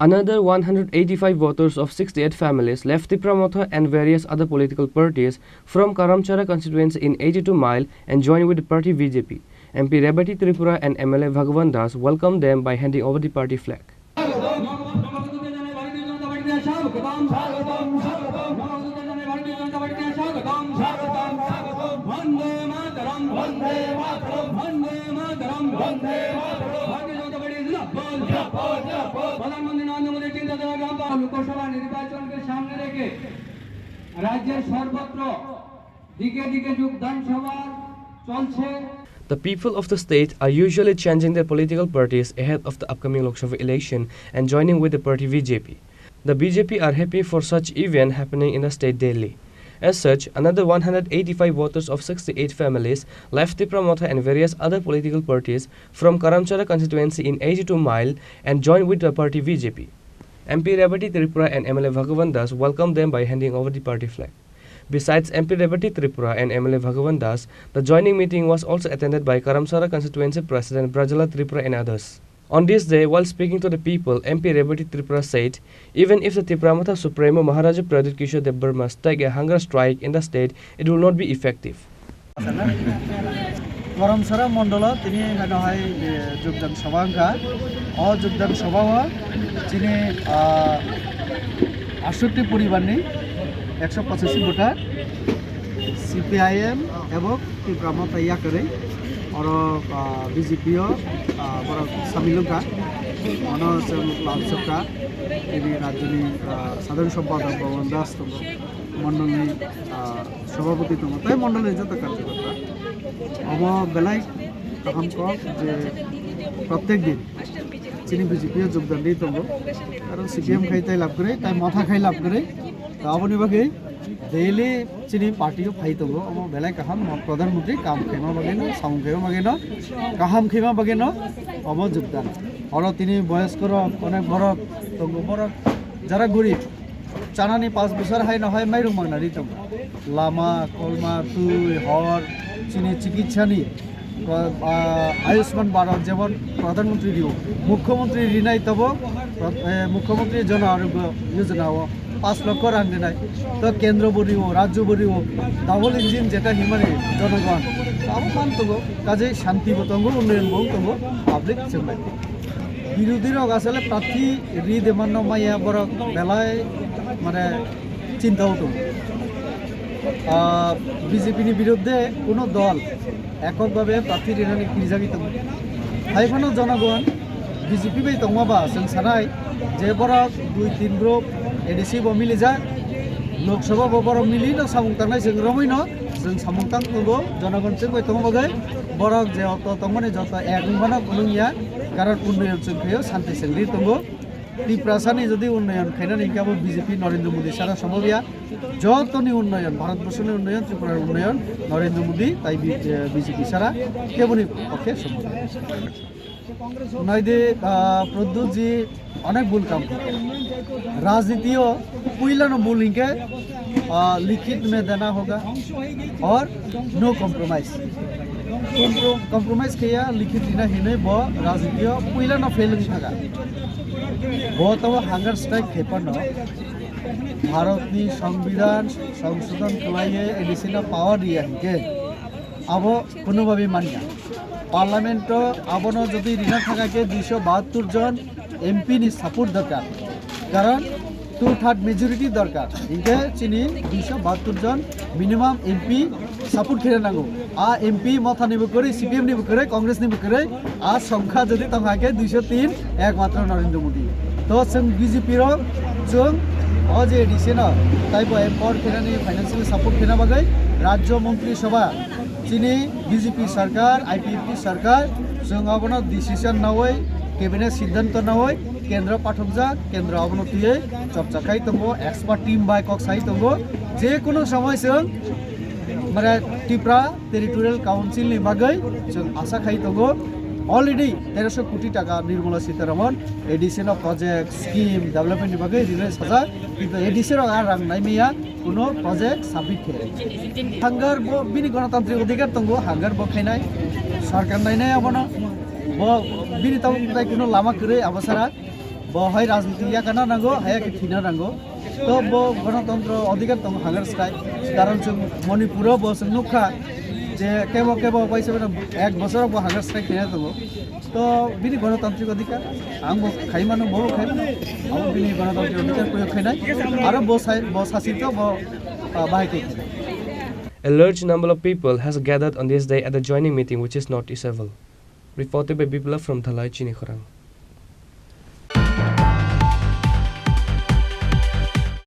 Another 185 voters of 68 families left Tipra Motha and various other political parties from Karamchara Constituency in 82 Mile and joined with the party BJP. MP Rebati Tripura and MLA Bhagavan Das welcomed them by handing over the party flag. Lok Sabha নির্বাচনকে সামনে রেখে রাজ্যের সর্বত্র দিকে দিকে যোগদান সভা চলছে। The people of the state are usually changing their political parties ahead of the upcoming Lok Sabha election and joining with the party BJP. The BJP are happy for such event happening in the state daily. As such, another 185 voters of 68 families left Tipra Motha and various other political parties from Karamchara Constituency in 82 Mile and joined with the party BJP. MP Rebati Tripura and MLA Bhagavan Das welcomed them by handing over the party flag. Besides MP Rebati Tripura and MLA Bhagavan Das, the joining meeting was also attended by Karamchara Constituency President Brajala Tripura and others. On this day, while speaking to the people, MP Rebati Tripura said, even if the Tipra Motha Supremo Maharaja Pradit Kishore Dev Burma take a hunger strike in the state, it will not be effective. Karamchara Mondala tini hano hai jogdan sabha ka o jogdan sabha Chini 68 পরিবার নেই 185 voter CPIM এবং Tipra Motha ইয়া করে और BJP बड़ा शामिलों का लाभ का राज्य साधारण सम्पादक भगवान दास मंडल सभापति तय मंडल जो कार्यकर्ता हम बेलाय हम प्रत्येक दिन Chini BJP যোগদান দিয়ে তঙ্গ কারণ CPM খাইতে লাভ করে তাই মাথা খাই লাভ করে আপনি বাকি डेली Chini पार्टी फाई तंगो अब बेलाय काहाम प्रधानमंत्री काम खेमा बगेनो साउंड खेमा बगेनो काहाम खेमा बगेनो अब যোগদান और তিনি বয়স্কর অনেক বড় তঙ্গো বড় যারা গরিব চানানি 5 বছর হাই না হয় মাইরুম মাগনারি তঙ্গো লামা কলমা তুই হর Chini চিকিৎসানি आयुष्मान भारत जेमन प्रधानमंत्री दिव मुख्यमंत्री ऋणाई तब मुख्यमंत्री जन आरोग्य योजना 5 लाख रां देनाय तो केंद्र बड़ी राज्य बड़ी डबल इंजिन जेटा हिमाने जनगण अब मान तंगो काजे शांति बतंगो उन्नयन बो तंगो पब्लिक सेंबाय विरोधी रग आसले प्रार्थी रि देमान माया बर बेलाय माने चिंता हतो बीजेपी বিরুদ্ধে কোনো দল এককভাবে প্রার্থী রিনানি কিজাগি তং হাইফানো জনগণ বিজেপি বাই তংমাবা जों सानाय जे बरक 2-3 ग्रुप एडिसि बो मिलि जा लोकसभा बो बरक मिलि न सामुं तांनाय जों रमैनो जों सामुं तां तंगो जनगण जों बाय तंगबागै बरक जे अत तंगमाने जत एकबाना कुनुया कारण उन्नयन जों खयो शांति सेंग्रि तंगो ত্রিপুরাসানি যদি উন্নয়ন খাইনানি কেবল বিজেপি নরেন্দ্র মোদী সারা সম্ভবিয়া যতনি উন্নয়ন ভারতবর্ষের উন্নয়ন ত্রিপুরার উন্নয়ন নরেন্দ্র মোদী তাই বিজেপি সারা কেবলই পক্ষে সম্ভব নয়দে প্রদ্যুৎজি অনেক ভুল কাম राजनीतियों पहिला न मूल इनके लिखित में देना होगा और नो कॉम्प्रोमाइज कॉम्प्रोमाइज किया लिखित देना ही नहीं वो राजनीतियों पहिला न फेलिंग था वो तो हांगर स्ट्राइक खेपन भारत की संविधान संशोधन खालाइए एडिशनल पावर दिया है अब कोनो भावे मानिया पार्लियामेंट अब যদি ঋণা থাকাকে 272 জন एमपी नि सपोर्ट दरकार कारण 2/3 मेजरिटी दरकार इनके Chini 272 जन मिनिमाम एमपी सपोर्ट खेले नांगो आ एमपी माथा निबो करे सीपीएम निबो करे कांग्रेस निबो करे आ संख्या जदि तंगाके 203 एकमात्र नरेंद्र मोदी तो जों बीजेपी रो जों आज एडिशन ताइबो एम्पावर खेलानि फाइनेंशियल सपोर्ट खेना बागै राज्य मंत्री सभा Chini बीजेपी सरकार आईपीएफटी सरकार जों आबनो डिसिजन नावै कैबिनेट सिद्धांत नावै केंद्र पाठक जा केंद्र अवनतियै चर्चा खाई तंगो एक्सपर्ट टीम बाय कक साइ तंगो जे कोनो समय जों माने टिप्रा टेरिटोरियल काउंसिल नि बागै जों आशा खाई तंगो अलरेडी 1300 कोटी टाका Nirmala Sitharaman additional project scheme development नि बागै रिलीज हाजा किन्तु एडिशनल रां नाइमिया कोनो प्रोजेक्ट साबित खे हांगार बो बिनि गणतान्त्रिक अधिकार तंगो हांगार बो खाइनाय सरकार नायनाय अबनो बो बिनि ताव कुनो लामा करे अबसारा बहाय राजनीति या करना नांगो हाया के थिना नांगो तो बो गणतंत्र अधिकार तो हांगर स्ट्राइक कारण जों मणिपुर बो जों नुखा जे केबो पैसा एक बছर बो हांगर स्ट्राइक थिना दो तो बिनि गणतांत्रिक अधिकार आं बो खाइमानो बो खाइमानो आं बिनि गणतांत्रिक अधिकार प्रयोग खाइनाय आरो बो सासि तो बो बाहायखै A large number of people has gathered on this day at the joining meeting, which is noticeable. Reported by Bipla from Thalai, Chini, Khorang.